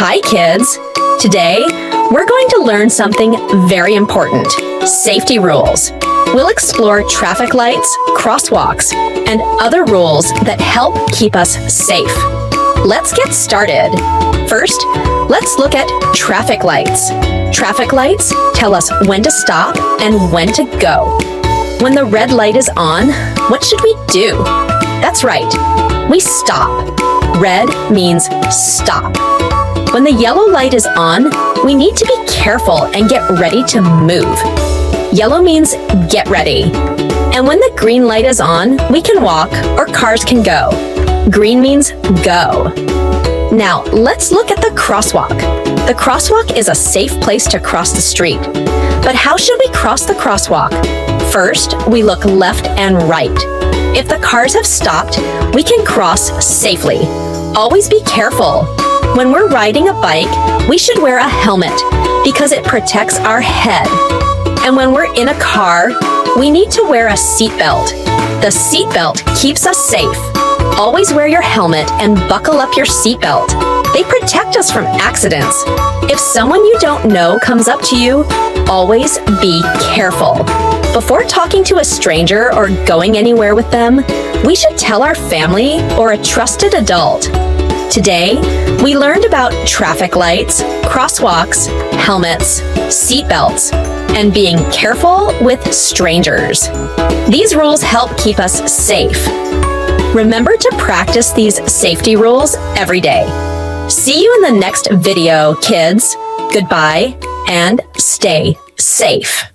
Hi, kids! Today, we're going to learn something very important: safety rules. We'll explore traffic lights, crosswalks, and other rules that help keep us safe. Let's get started. First, let's look at traffic lights. Traffic lights tell us when to stop and when to go. When the red light is on, what should we do? That's right, we stop. Red means stop. When the yellow light is on, we need to be careful and get ready to move. Yellow means get ready. And when the green light is on, we can walk or cars can go. Green means go. Now, let's look at the crosswalk. The crosswalk is a safe place to cross the street. But how should we cross the crosswalk? First, we look left and right. If the cars have stopped, we can cross safely. Always be careful. When we're riding a bike, we should wear a helmet because it protects our head. And when we're in a car, we need to wear a seatbelt. The seatbelt keeps us safe. Always wear your helmet and buckle up your seatbelt. They protect us from accidents. If someone you don't know comes up to you, always be careful. Before talking to a stranger or going anywhere with them, we should tell our family or a trusted adult. Today, we learned about traffic lights, crosswalks, helmets, seatbelts, and being careful with strangers. These rules help keep us safe. Remember to practice these safety rules every day. See you in the next video, kids. Goodbye and stay safe.